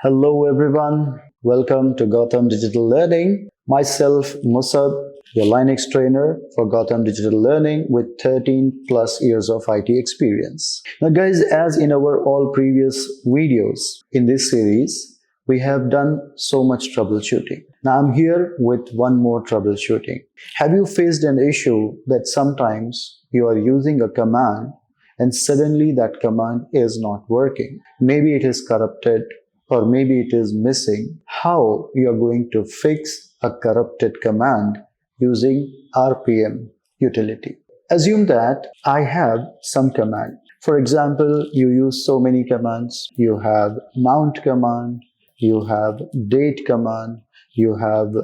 Hello everyone, welcome to Gotham Digital Learning. Myself Musab, your Linux trainer for Gotham Digital Learning with 13 plus years of IT experience. Now guys, as in our all previous videos in this series, we have done so much troubleshooting. Now I'm here with one more troubleshooting. Have you faced an issue that sometimes you are using a command and suddenly that command is not working? Maybe it is corrupted, or maybe it is missing. How you are going to fix a corrupted command using RPM utility? Assume that I have some command. For example, you use so many commands. You have mount command, you have date command, you have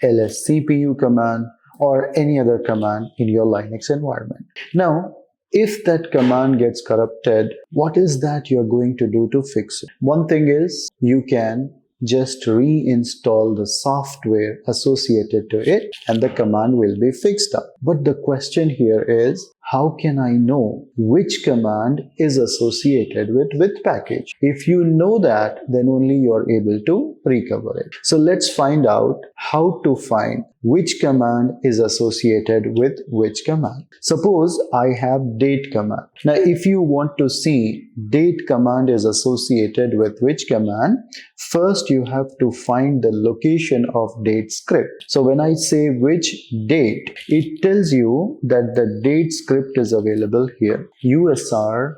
lscpu command, or any other command in your Linux environment. Now, if that command gets corrupted, what is that you're going to do to fix it? One thing is you can just reinstall the software associated to it and the command will be fixed up. But the question here is, how can I know which command is associated with which package? If you know that, then only you are able to recover it. So let's find out how to find which command is associated with which command. Suppose I have date command. Now if you want to see date command is associated with which command, first you have to find the location of date script. So when I say which date, it tells you that the date script is available here, usr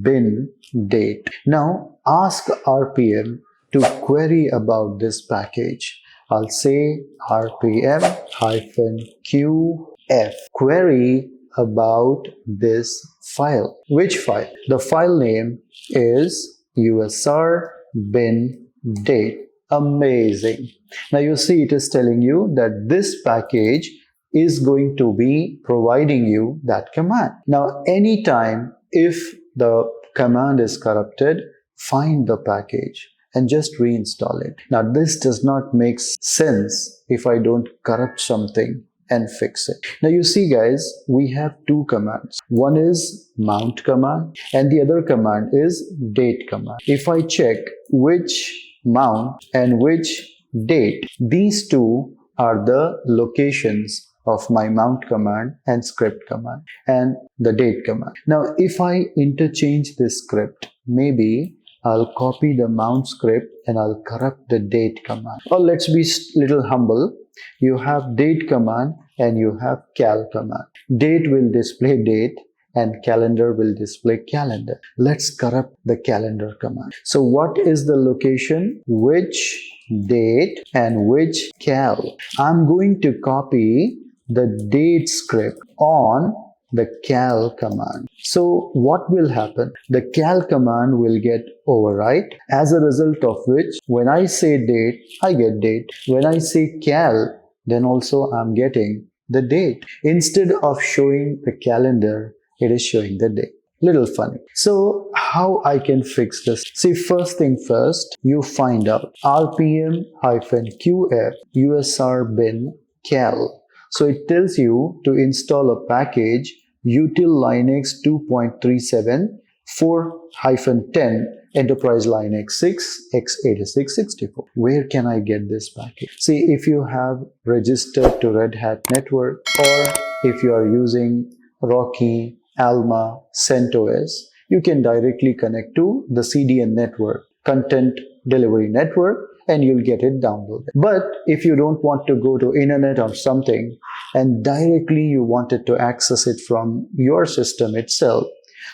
bin date. Now ask RPM to query about this package. I'll say RPM-QF query about this file. Which file? The file name is usr bin date. Amazing. Now you see it is telling you that this package is going to be providing you that command. Now anytime if the command is corrupted, find the package and just reinstall it. Now this does not make sense if I don't corrupt something and fix it. Now you see guys, we have two commands. One is mount command and the other command is date command. If I check which mount and which date, these two are the locations of my mount command and script command and the date command. Now if I interchange this script, maybe I'll copy the mount script and I'll corrupt the date command. Or let's be little humble. You have date command and you have cal command. Date will display date and calendar will display calendar. Let's corrupt the calendar command. So what is the location? Which date and which cal? I'm going to copy the date script on the cal command. So what will happen? The cal command will get overwrite, as a result of which when I say date, I get date. When I say cal, then also I'm getting the date. Instead of showing the calendar, it is showing the date. Little funny. So how I can fix this? See, first thing first, you find out RPM-QF usr bin cal. So it tells you to install a package util Linux 2.37 4-10 Enterprise Linux 6 x86-64. Where can I get this package? See, if you have registered to Red Hat network, or if you are using Rocky, Alma, CentOS, you can directly connect to the CDN network, Content Delivery Network, and you'll get it downloaded. But if you don't want to go to internet or something and directly you wanted to access it from your system itself,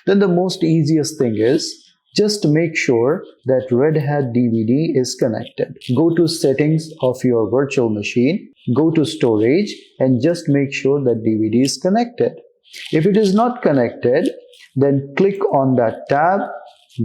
then the most easiest thing is just make sure that Red Hat DVD is connected. Go to settings of your virtual machine, go to storage and just make sure that DVD is connected. If it is not connected, then click on that tab,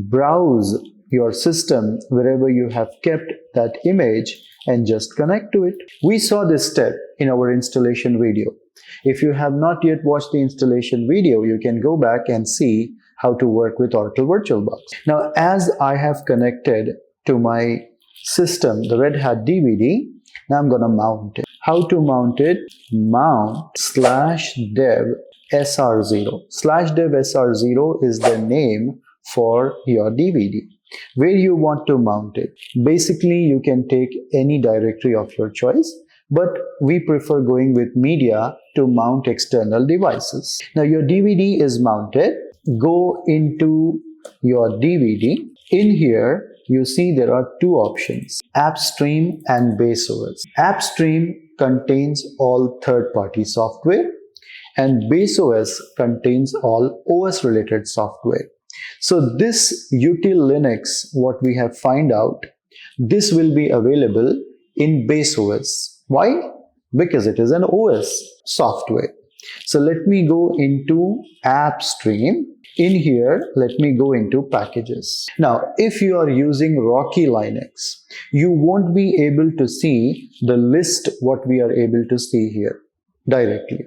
browse your system wherever you have kept that image and just connect to it. We saw this step in our installation video. If you have not yet watched the installation video, you can go back and see how to work with Oracle VirtualBox. Now, as I have connected to my system, the Red Hat DVD, now I'm going to mount it. How to mount it? Mount /dev sr0. /dev sr0 is the name for your DVD. where you want to mount it. Basically, you can take any directory of your choice, but we prefer going with media to mount external devices. Now your DVD is mounted. Go into your DVD. In here, you see there are two options, AppStream and BaseOS. AppStream contains all third-party software and BaseOS contains all OS related software. So this util Linux, what we have find out, this will be available in BaseOS. Why? Because it is an OS software. So let me go into AppStream. In here, let me go into packages. Now, if you are using Rocky Linux, you won't be able to see the list what we are able to see here directly.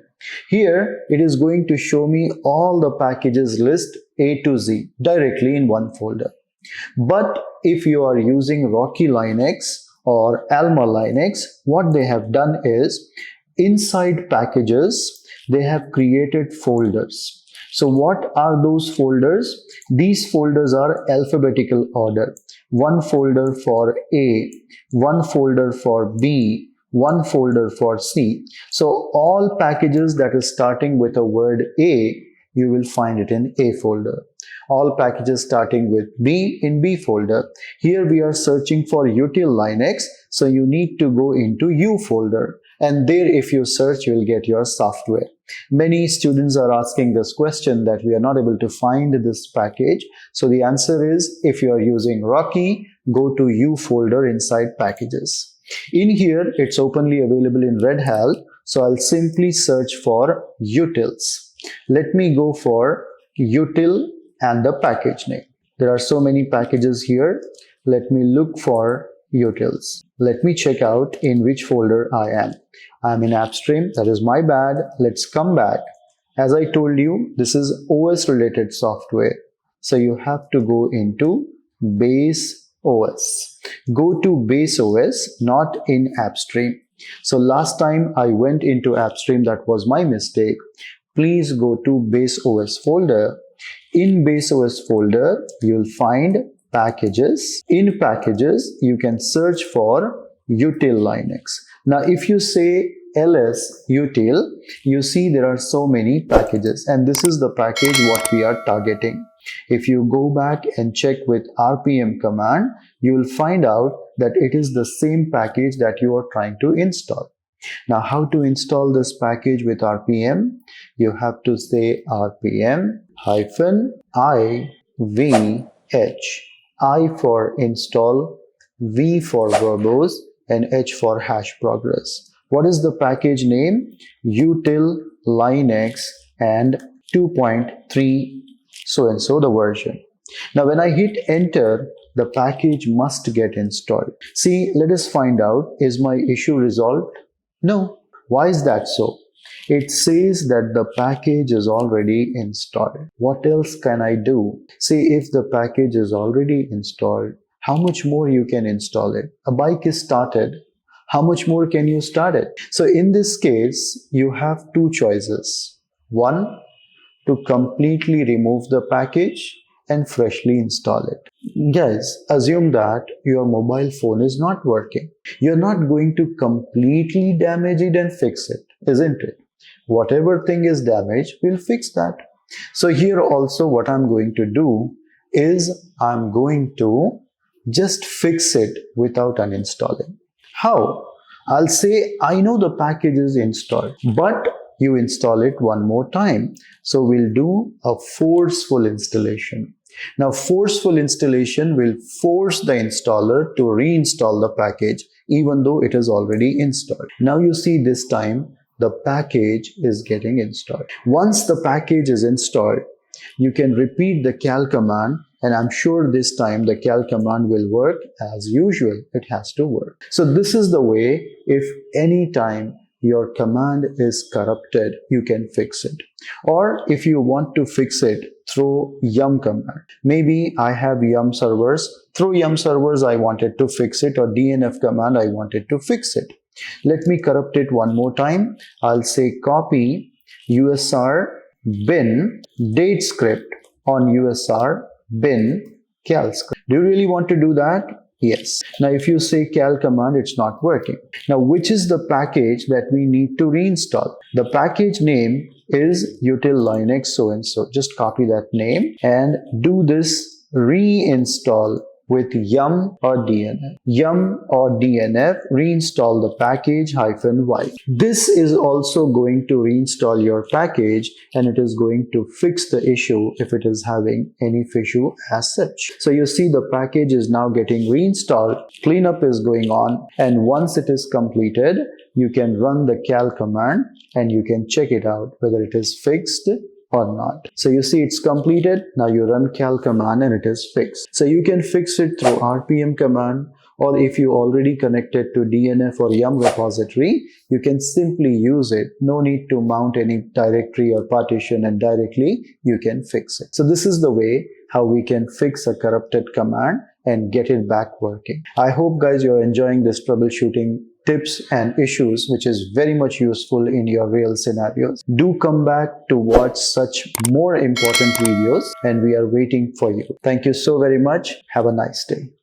Here, it is going to show me all the packages list A to Z directly in one folder. But if you are using Rocky Linux or Alma Linux, what they have done is inside packages, they have created folders. So what are those folders? These folders are alphabetical order. One folder for A, one folder for B, one folder for C. So all packages that is starting with a word A, you will find it in A folder. All packages starting with B in B folder. Here we are searching for util Linux, so you need to go into U folder. And there if you search, you will get your software. Many students are asking this question that we are not able to find this package. So the answer is, if you are using Rocky, go to U folder inside packages. In here, it's openly available in Red Hat. So I'll simply search for utils. Let me go for util and the package name. There are so many packages here. Let me look for utils. Let me check out in which folder I am. I'm in AppStream. That is my bad. Let's come back. As I told you, this is OS related software. So you have to go into BaseOS. Go to BaseOS, not in AppStream. So last time I went into AppStream, that was my mistake. Please go to BaseOS folder. In BaseOS folder, you'll find packages. In packages, you can search for util Linux. Now, if you say ls util, you see there are so many packages, and this is the package what we are targeting. If you go back and check with rpm command, you will find out that it is the same package that you are trying to install. Now, how to install this package with RPM? You have to say RPM -IVH. I for install, V for verbose, and H for hash progress. What is the package name? Util Linux and 2.3 so and so the version. Now, when I hit enter, the package must get installed. See, let us find out, is my issue resolved? No. Why is that so? It says that the package is already installed. What else can I do? See, if the package is already installed, how much more you can install it? A bike is started. How much more can you start it? So in this case, you have two choices. One, to completely remove the package and freshly install it. Guys, assume that your mobile phone is not working. You're not going to completely damage it and fix it, isn't it? Whatever thing is damaged, we'll fix that. So here also what I'm going to do is I'm going to just fix it without uninstalling. How? I'll say I know the package is installed, but you install it one more time. So we'll do a forceful installation. Now, forceful installation will force the installer to reinstall the package even though it is already installed. Now you see this time the package is getting installed. Once the package is installed, you can repeat the cal command, and I'm sure this time the cal command will work as usual. It has to work. So this is the way, if any time your command is corrupted, you can fix it. Or if you want to fix it, through yum command. Maybe I have yum servers. Through yum servers, I wanted to fix it, or dnf command, I wanted to fix it. Let me corrupt it one more time. I'll say copy usr bin date script on usr bin cal script. Do you really want to do that? Yes. Now if you say cal command, it's not working. Now which is the package that we need to reinstall? The package name is util linux so and so. Just copy that name and do this reinstall with yum or dnf. Yum or dnf, reinstall the package -y. This is also going to reinstall your package, and it is going to fix the issue if it is having any issue as such. So you see the package is now getting reinstalled, cleanup is going on, and once it is completed, you can run the cal command and you can check it out whether it is fixed or not. So you see it's completed. Now you run cal command and it is fixed. So you can fix it through rpm command, or if you already connected to DNF or yum repository, you can simply use it. No need to mount any directory or partition, and directly you can fix it. So this is the way how we can fix a corrupted command and get it back working. I hope guys you're enjoying this troubleshooting tips and issues, which is very much useful in your real scenarios. Do come back to watch such more important videos, and we are waiting for you. Thank you so very much. Have a nice day.